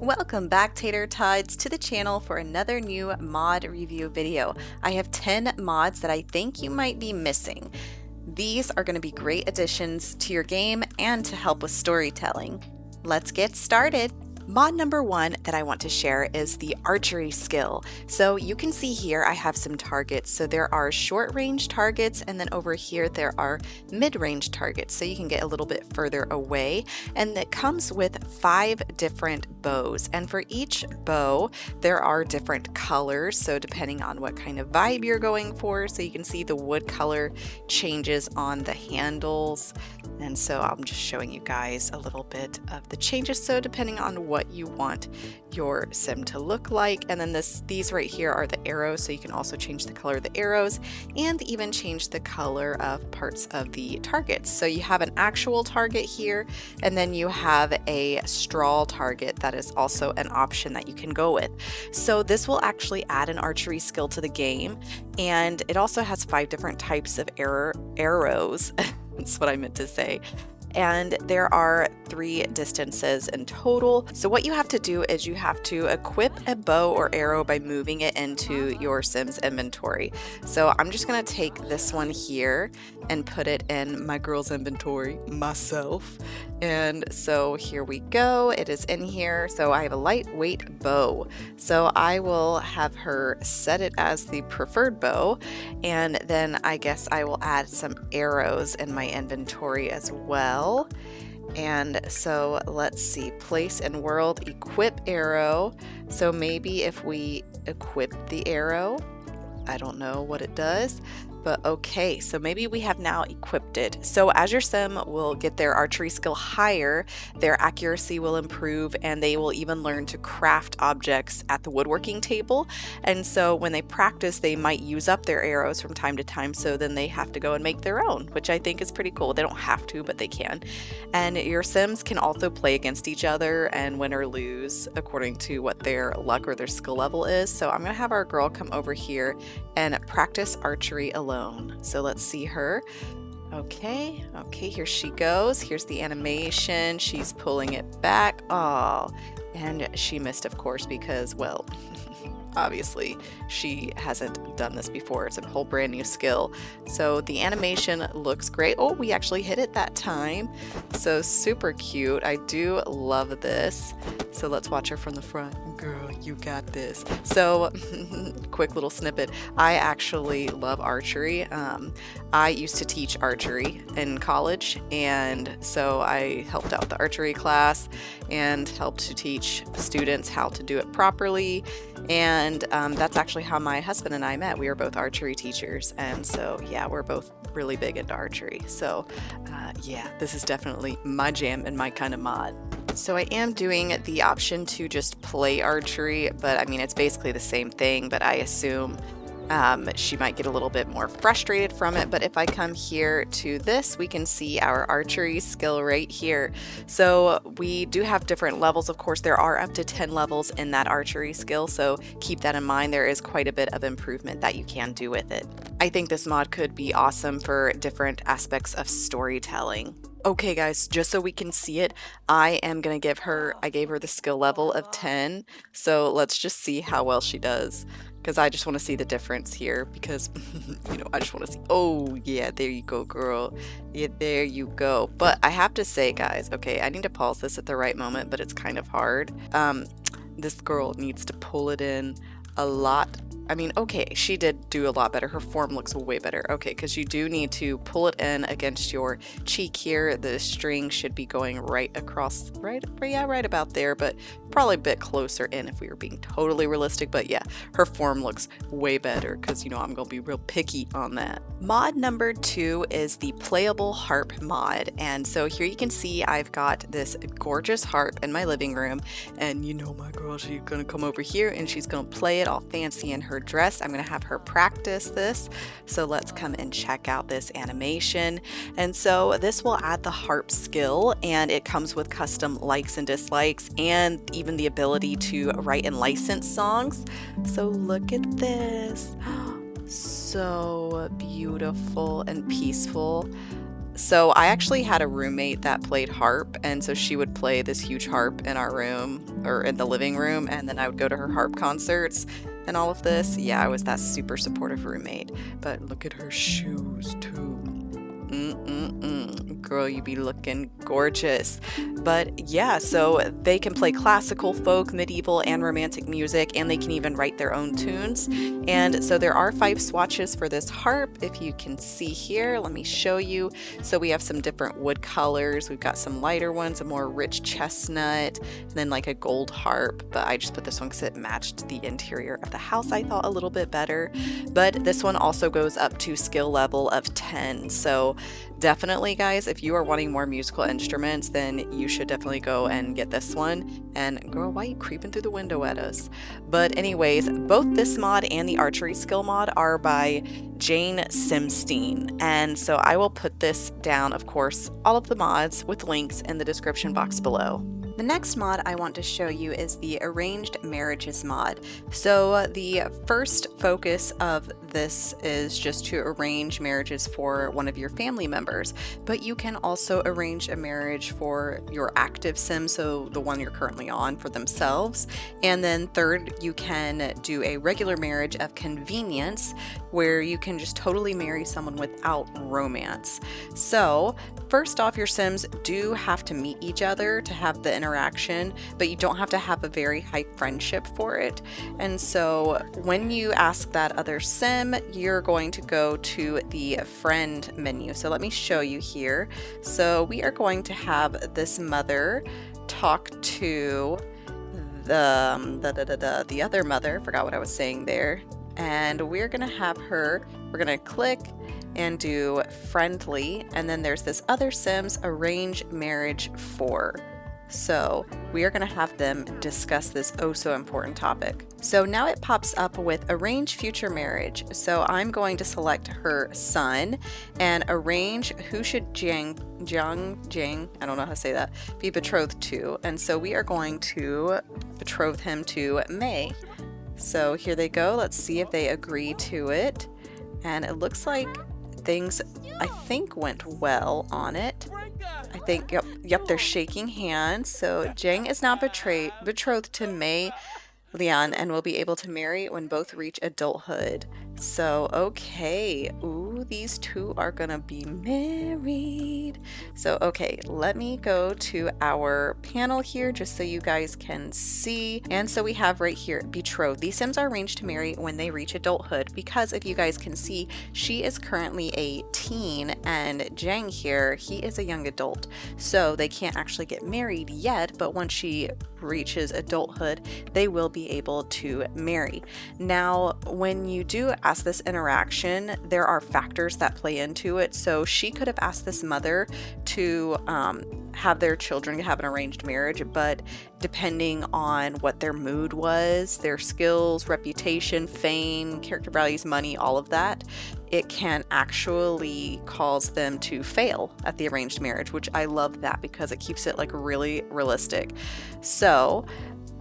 Welcome back, Tater Tots, to the channel for another new mod review video. I have 10 mods that I think you might be missing. These are going to be great additions to your game and to help with storytelling. Let's get started. Mod number 1 that I want to share is the Archery Skill. So you can see here I have some targets. So there are short range targets, and then over here there are mid-range targets, so you can get a little bit further away. And it comes with 5 different bows, and for each bow there are different colors, so depending on what kind of vibe you're going for. So you can see the wood color changes on the handles, and so I'm just showing you guys a little bit of the changes, so depending on what you want your sim to look like. And then these right here are the arrows, so you can also change the color of the arrows and even change the color of parts of the targets. So you have an actual target here, and then you have a straw target that is also an option that you can go with. So this will actually add an archery skill to the game, and it also has 5 different types of arrows. That's what I meant to say. And there are 3 distances in total. So what you have to do is you have to equip a bow or arrow by moving it into your Sims inventory. So I'm just gonna take this one here and put it in my girl's inventory myself. And so here we go, it is in here. So I have a lightweight bow. So I will have her set it as the preferred bow, and then I guess I will add some arrows in my inventory as well. And so let's see, place in world, equip arrow. So maybe if we equip the arrow, I don't know what it does, but okay, so maybe we have now equipped it. So as your sim will get their archery skill higher, their accuracy will improve, and they will even learn to craft objects at the woodworking table. And so when they practice, they might use up their arrows from time to time, so then they have to go and make their own, which I think is pretty cool. They don't have to, but they can. And your sims can also play against each other and win or lose according to what their luck or their skill level is. So I'm gonna have our girl come over here and practice archery alone. So let's see her. Okay, here she goes. Here's the animation. She's pulling it back. Oh, and she missed, of course, because, well, obviously she hasn't done this before. It's a whole brand new skill. So the animation looks great. Oh, we actually hit it that time. So super cute. I do love this. So let's watch her from the front. Girl, you got this. So quick little snippet. I actually love archery. I used to teach archery in college, and so I helped out the archery class and helped to teach students how to do it properly. And that's actually how my husband and I met. We were both archery teachers, and so yeah, we're both really big into archery. So yeah, this is definitely my jam and my kind of mod. So I am doing the option to just play archery, but I mean, it's basically the same thing, but I assume she might get a little bit more frustrated from it. But if I come here to this, we can see our archery skill right here. So we do have different levels. Of course, there are up to 10 levels in that archery skill, so keep that in mind. There is quite a bit of improvement that you can do with it. I think this mod could be awesome for different aspects of storytelling. Okay guys, just so we can see it, I gave her the skill level of 10. So let's just see how well she does, because I just want to see the difference here, because you know, I just want to see. Oh yeah, there you go, girl. Yeah, there you go. But I have to say, guys, okay, I need to pause this at the right moment, but it's kind of hard. This girl needs to pull it in a lot. I mean, okay, she did do a lot better. Her form looks way better. Okay, because you do need to pull it in against your cheek here. The string should be going right across, right about there, but probably a bit closer in if we were being totally realistic. But yeah, her form looks way better, because, you know, I'm gonna be real picky on that. Mod number 2 is the playable harp mod. And so here you can see I've got this gorgeous harp in my living room, and you know, my girl, she's gonna come over here and she's gonna play it all fancy in her dress. I'm gonna have her practice this. So let's come and check out this animation. And so this will add the harp skill, and it comes with custom likes and dislikes, and even the ability to write and license songs. So look at this. So beautiful and peaceful. So I actually had a roommate that played harp, and so she would play this huge harp in our room or in the living room, and then I would go to her harp concerts and all of this. Yeah, I was that super supportive roommate. But look at her shoes too. Girl, you be looking gorgeous. But yeah, so they can play classical, folk, medieval, and romantic music, and they can even write their own tunes. And so there are 5 swatches for this harp. If you can see here, let me show you. So we have some different wood colors. We've got some lighter ones, a more rich chestnut, and then like a gold harp. But I just put this one because it matched the interior of the house, I thought, a little bit better. But this one also goes up to skill level of 10. So definitely, guys, if you are wanting more musical instruments, then you should definitely go and get this one. And girl, why are you creeping through the window at us? But anyways, both this mod and the Archery Skill mod are by Jane Simstein. And so I will put this down, of course, all of the mods with links in the description box below. The next mod I want to show you is the Arranged Marriages mod. So the first focus of this is just to arrange marriages for one of your family members, but you can also arrange a marriage for your active sim, so the one you're currently on, for themselves. And then third, you can do a regular marriage of convenience where you can just totally marry someone without romance. So first off, your sims do have to meet each other to have the interaction, but you don't have to have a very high friendship for it. And so when you ask that other sim, you're going to go to the friend menu. So let me show you here. So we are going to have this mother talk to the other mother. Forgot what I was saying there. And we're gonna have her, we're gonna click and do friendly, and then there's this other sims, arrange marriage for. So we are going to have them discuss this oh so important topic. So now it pops up with arrange future marriage. So I'm going to select her son and arrange who should Jang, I don't know how to say that, be betrothed to. And so we are going to betroth him to May. So here they go. Let's see if they agree to it. And it looks like things, I think, went well on it. I think, yep, they're shaking hands. So Jang is now betrothed to Mei Lian and will be able to marry when both reach adulthood. So, okay. Ooh, these two are gonna be married. So, okay, let me go to our panel here just so you guys can see. And so we have right here, betrothed. These sims are arranged to marry when they reach adulthood because if you guys can see, she is currently a teen and Jang here, he is a young adult. So they can't actually get married yet, but once she reaches adulthood, they will be able to marry. Now, when you do ask this interaction, there are factors that play into it. So she could have asked this mother to have their children have an arranged marriage, but depending on what their mood was, their skills, reputation, fame, character values, money, all of that, it can actually cause them to fail at the arranged marriage, which I love that because it keeps it like really realistic. So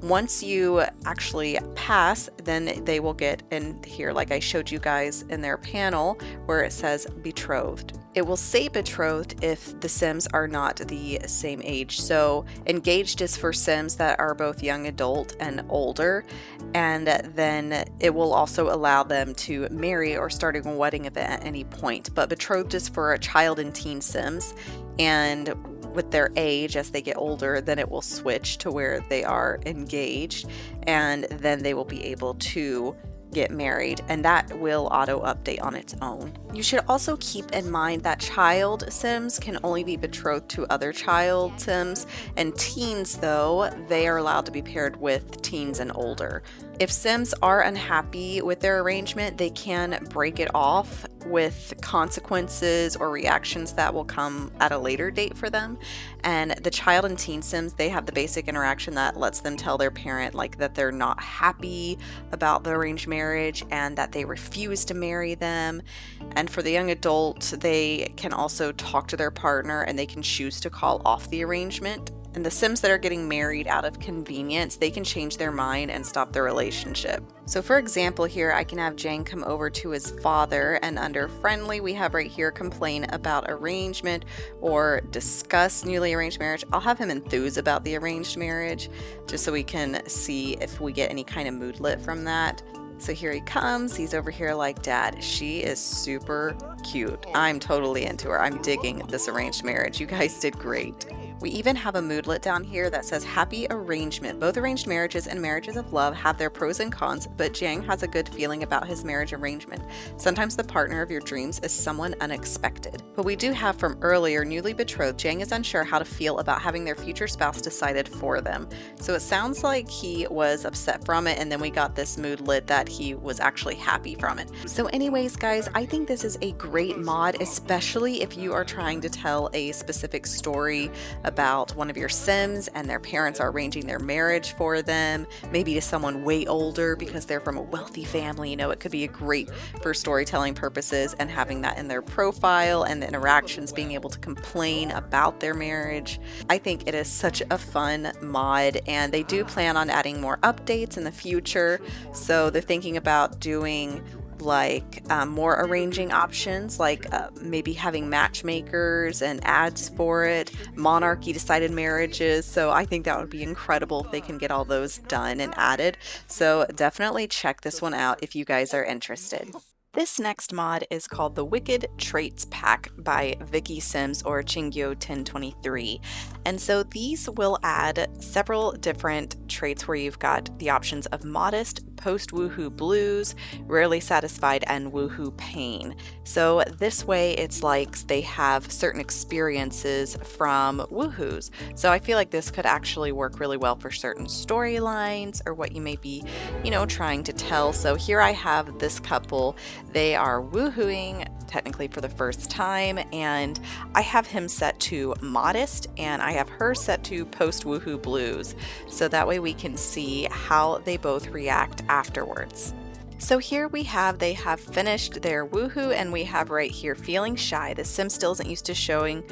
once you actually pass, then they will get in here, like I showed you guys in their panel, where it says betrothed. It will say betrothed if the sims are not the same age. So engaged is for sims that are both young adult and older, and then it will also allow them to marry or start a wedding event at any point. But betrothed is for a child and teen sims, and with their age, as they get older, then it will switch to where they are engaged, and then they will be able to get married, and that will auto update on its own. You should also keep in mind that child sims can only be betrothed to other child sims, and teens, though, they are allowed to be paired with teens and older. If sims are unhappy with their arrangement, they can break it off with consequences or reactions that will come at a later date for them. And the child and teen sims, they have the basic interaction that lets them tell their parent like that they're not happy about the arranged marriage and that they refuse to marry them. And for the young adult, they can also talk to their partner and they can choose to call off the arrangement. And the Sims that are getting married out of convenience, they can change their mind and stop the relationship. So for example here, I can have Jang come over to his father, and under friendly, we have right here complain about arrangement or discuss newly arranged marriage. I'll have him enthuse about the arranged marriage just so we can see if we get any kind of moodlet from that. So here he comes. He's over here like, Dad, she is super cute. I'm totally into her. I'm digging this arranged marriage. You guys did great. We even have a moodlet down here that says happy arrangement. Both arranged marriages and marriages of love have their pros and cons, but Jang has a good feeling about his marriage arrangement. Sometimes the partner of your dreams is someone unexpected. But we do have from earlier, newly betrothed, Jang is unsure how to feel about having their future spouse decided for them. So it sounds like he was upset from it, and then we got this moodlet that he was actually happy from it. So anyways, guys, I think this is a great mod, especially if you are trying to tell a specific story about one of your Sims and their parents are arranging their marriage for them, maybe to someone way older because they're from a wealthy family. You know, it could be a great for storytelling purposes, and having that in their profile and the interactions, being able to complain about their marriage. I think it is such a fun mod, and they do plan on adding more updates in the future. So they're thinking about doing like more arranging options, like maybe having matchmakers and ads for it, monarchy decided marriages. So I think that would be incredible if they can get all those done and added. So definitely check this one out if you guys are interested. This next mod is called the Wicked Traits Pack by Vicky Sims, or Chingyo 1023. And so these will add several different traits where you've got the options of modest, post-woohoo blues, rarely satisfied, and woohoo pain. So this way it's like they have certain experiences from woohoos. So I feel like this could actually work really well for certain storylines or what you may be, you know, trying to tell. So here I have this couple. They are woohooing technically for the first time, and I have him set to modest and I have her set to post woohoo blues, so that way we can see how they both react afterwards. So here we have, they have finished their woohoo, and we have right here feeling shy. The Sim still isn't used to showing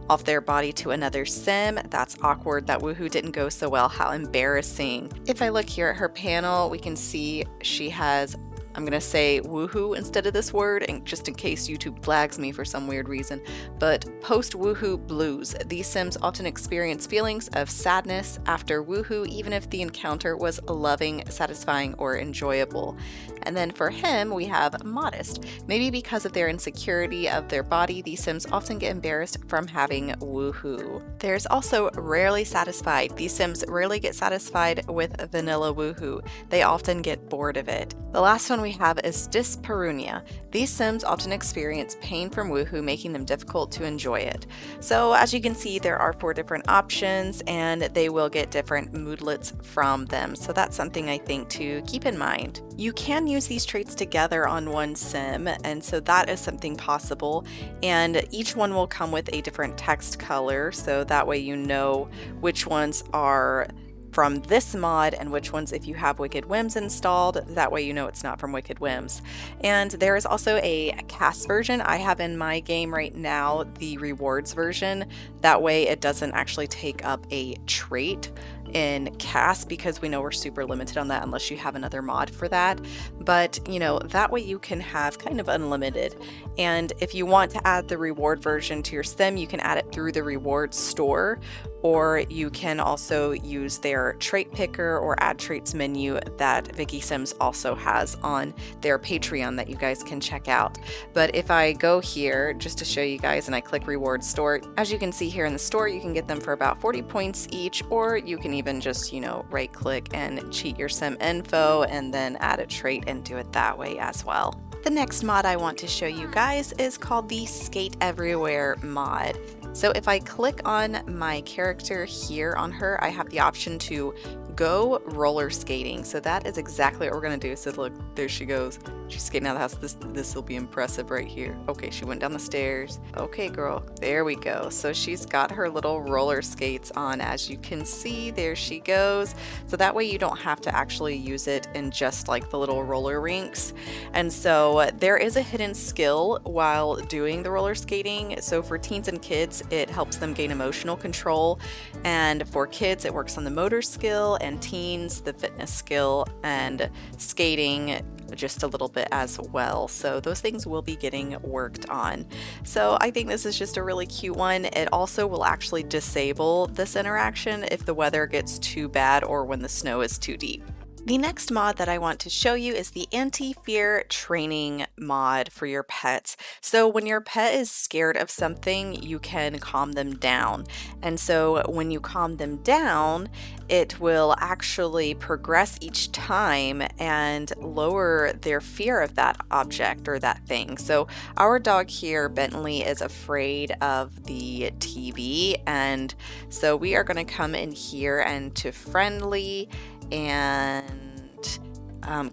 off their body to another Sim. That's awkward. That woohoo didn't go so well. How embarrassing. If I look here at her panel, we can see she has, I'm going to say woohoo instead of this word, and just in case YouTube flags me for some weird reason, but post-woohoo blues. These Sims often experience feelings of sadness after woohoo, even if the encounter was loving, satisfying, or enjoyable. And then for him, we have modest. Maybe because of their insecurity of their body, these Sims often get embarrassed from having woohoo. There's also rarely satisfied. These Sims rarely get satisfied with vanilla woohoo. They often get bored of it. The last one we have is dyspareunia. These Sims often experience pain from woohoo, making them difficult to enjoy it. So as you can see, there are 4 different options, and they will get different moodlets from them. So that's something I think to keep in mind. You can use these traits together on one Sim, and so that is something possible. And each one will come with a different text color, so that way you know which ones are from this mod and which ones, if you have Wicked Whims installed, that way you know it's not from Wicked Whims. And there is also a cast version. I have in my game right now the rewards version. That way it doesn't actually take up a trait in cast, because we know we're super limited on that unless you have another mod for that. But you know, that way you can have kind of unlimited. And if you want to add the reward version to your Sim, you can add it through the rewards store, or you can also use their trait picker or add traits menu that Vicky Sims also has on their Patreon that you guys can check out. But if I go here just to show you guys and I click reward store, as you can see here in the store, you can get them for about 40 points each, or you can even just, you know, right click and cheat your Sim info and then add a trait and do it that way as well. The next mod I want to show you guys is called the Skate Everywhere mod. So if I click on my character here on her, I have the option to go roller skating. So that is exactly what we're gonna do. So look, there she goes. She's skating out of the house. This will be impressive right here. Okay, she went down the stairs. Okay, girl, there we go. So she's got her little roller skates on. As you can see, there she goes. So that way you don't have to actually use it in just like the little roller rinks. And so there is a hidden skill while doing the roller skating. So for teens and kids, it helps them gain emotional control. And for kids, it works on the motor skill, and teens, the fitness skill, and skating just a little bit as well. So those things will be getting worked on. So I think this is just a really cute one. It also will actually disable this interaction if the weather gets too bad or when the snow is too deep. The next mod that I want to show you is the AntiFear Training mod for your pets. So when your pet is scared of something, you can calm them down. And so when you calm them down, it will actually progress each time and lower their fear of that object or that thing. So our dog here, Bentley, is afraid of the TV. And so we are going to come in here and to friendly and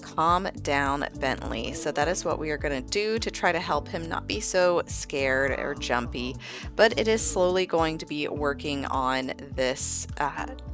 calm down Bentley. So that is what we are going to do to try to help him not be so scared or jumpy, but it is slowly going to be working on this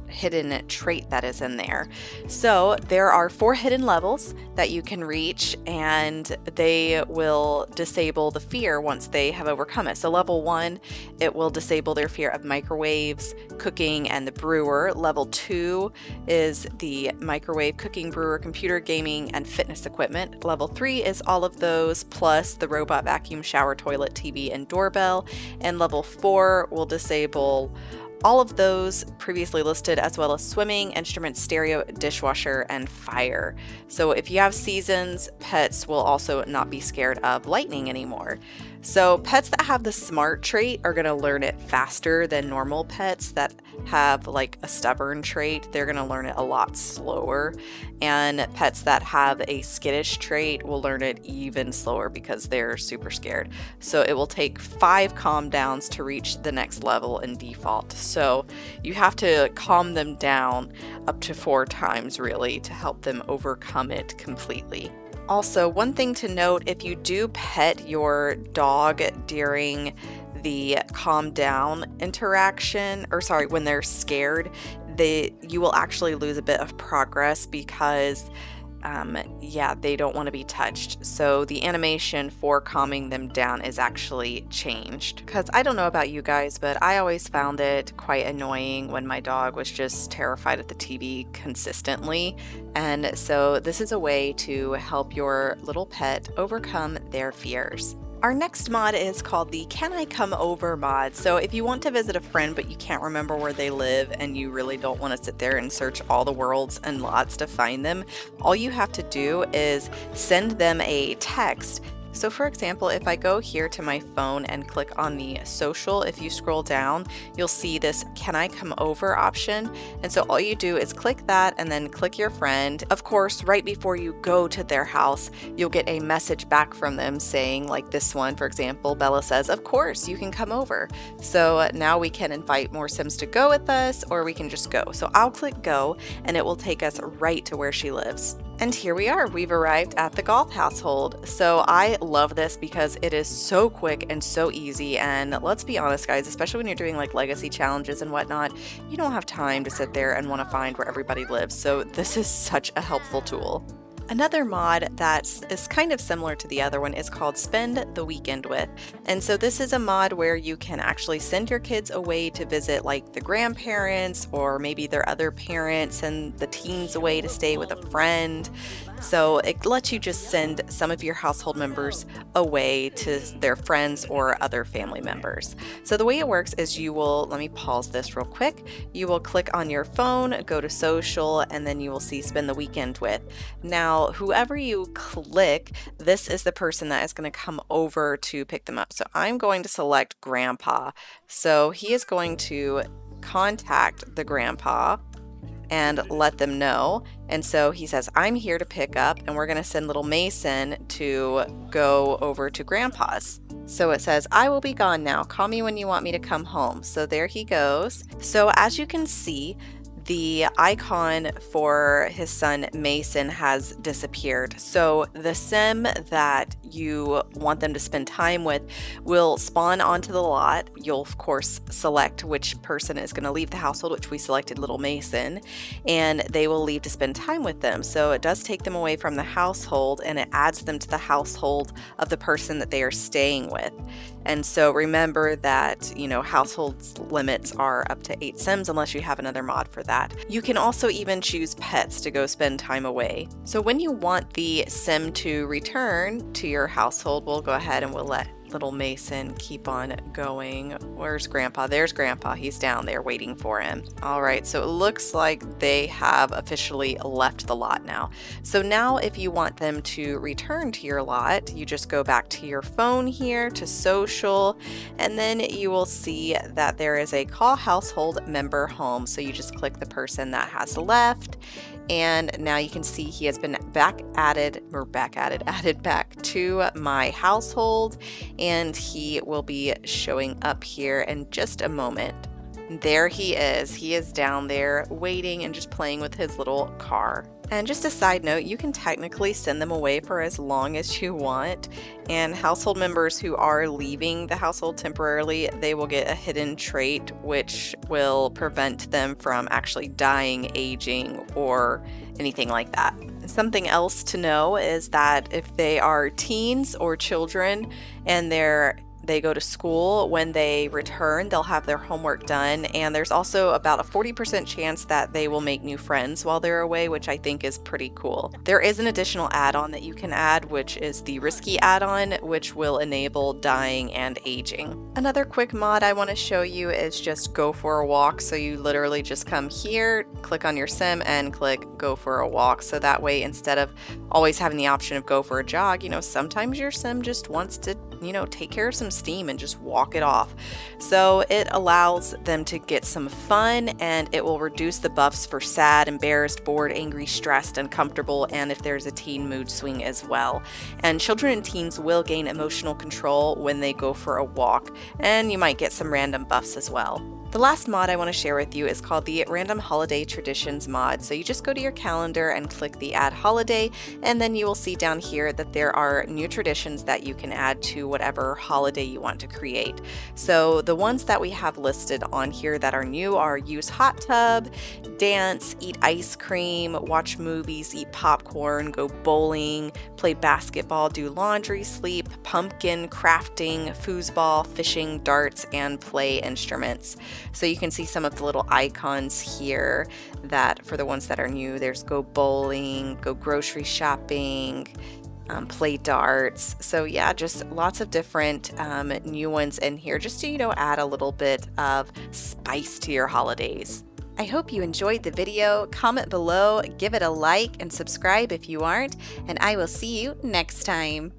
hidden trait that is in there. So there are 4 hidden levels that you can reach, and they will disable the fear once they have overcome it. So level 1, it will disable their fear of microwaves, cooking, and the brewer. Level 2 is the microwave, cooking, brewer, computer, gaming, and fitness equipment. Level 3 is all of those plus the robot, vacuum, shower, toilet, TV, and doorbell. And level 4 will disable all of those previously listed, as well as swimming, instruments, stereo, dishwasher, and fire. So if you have seasons, pets will also not be scared of lightning anymore. So pets that have the smart trait are going to learn it faster than normal pets that have like a stubborn trait. They're going to learn it a lot slower. And pets that have a skittish trait will learn it even slower because they're super scared. So it will take 5 calm downs to reach the next level in default. So you have to calm them down up to 4 times really to help them overcome it completely. Also, one thing to note, if you do pet your dog during the calm down interaction, or sorry, when they're scared, you will actually lose a bit of progress because they don't want to be touched. So the animation for calming them down is actually changed. Because I don't know about you guys, but I always found it quite annoying when my dog was just terrified at the TV consistently. And so this is a way to help your little pet overcome their fears. Our next mod is called the Can I Come Over mod. So if you want to visit a friend but you can't remember where they live and you really don't want to sit there and search all the worlds and lots to find them, all you have to do is send them a text. So for example, if I go here to my phone and click on the social, if you scroll down, you'll see this Can I Come Over option. And so all you do is click that and then click your friend. Of course, right before you go to their house, you'll get a message back from them saying, like this one, for example, Bella says, of course, you can come over. So now we can invite more Sims to go with us, or we can just go. So I'll click go and it will take us right to where she lives. And here we are, we've arrived at the golf household. So I love this because it is so quick and so easy. And let's be honest, guys, especially when you're doing like legacy challenges and whatnot, you don't have time to sit there and want to find where everybody lives. So this is such a helpful tool. Another mod that is kind of similar to the other one is called Spend the Weekend With. And so this is a mod where you can actually send your kids away to visit like the grandparents or maybe their other parents, and the teens away to stay with a friend. So it lets you just send some of your household members away to their friends or other family members. So the way it works is you will, let me pause this real quick. You will click on your phone, go to social, and then you will see Spend the Weekend With. Now, whoever you click, this is the person that is going to come over to pick them up. So I'm going to select Grandpa. So he is going to contact the grandpa and let them know. And so he says, I'm here to pick up, and we're going to send little Mason to go over to Grandpa's. So it says, I will be gone now. Call me when you want me to come home. So there he goes. So as you can see, the icon for his son Mason has disappeared. So the sim that you want them to spend time with will spawn onto the lot. You'll of course select which person is going to leave the household, which we selected little Mason, and they will leave to spend time with them. So it does take them away from the household and it adds them to the household of the person that they are staying with. And so remember that, household limits are up to 8 Sims unless you have another mod for that. You can also even choose pets to go spend time away. So when you want the Sim to return to your household, we'll go ahead and we'll let little Mason keep on going. Where's Grandpa? There's Grandpa. He's down there waiting for him. All right, so it looks like they have officially left the lot now. So now if you want them to return to your lot, you just go back to your phone here to social, and then you will see that there is a call household member home. So you just click the person that has left, and now you can see he has been added back to my household, and he will be showing up here in just a moment. There he is. He is down there waiting and just playing with his little car. And just a side note, you can technically send them away for as long as you want, and household members who are leaving the household temporarily, they will get a hidden trait which will prevent them from actually dying, aging, or anything like that. Something else to know is that if they are teens or children and they go to school, when they return, they'll have their homework done, and there's also about a 40% chance that they will make new friends while they're away, which I think is pretty cool. There is an additional add-on that you can add, which is the risky add-on, which will enable dying and aging. Another quick mod I want to show you is just go for a walk. So you literally just come here, click on your sim, and click go for a walk. So that way, instead of always having the option of go for a jog, sometimes your sim just wants to take care of some steam and just walk it off. So it allows them to get some fun, and it will reduce the buffs for sad, embarrassed, bored, angry, stressed, uncomfortable, and if there's a teen mood swing as well. And children and teens will gain emotional control when they go for a walk, and you might get some random buffs as well. The last mod I want to share with you is called the Random Holiday Traditions mod. So you just go to your calendar and click the Add Holiday, and then you will see down here that there are new traditions that you can add to whatever holiday you want to create. So the ones that we have listed on here that are new are use hot tub, dance, eat ice cream, watch movies, eat popcorn, go bowling, play basketball, do laundry, sleep, pumpkin, crafting, foosball, fishing, darts, and play instruments. So you can see some of the little icons here that for the ones that are new, there's go bowling, go grocery shopping, play darts. So yeah, just lots of different new ones in here just to, add a little bit of spice to your holidays. I hope you enjoyed the video. Comment below, give it a like, and subscribe if you aren't, and I will see you next time.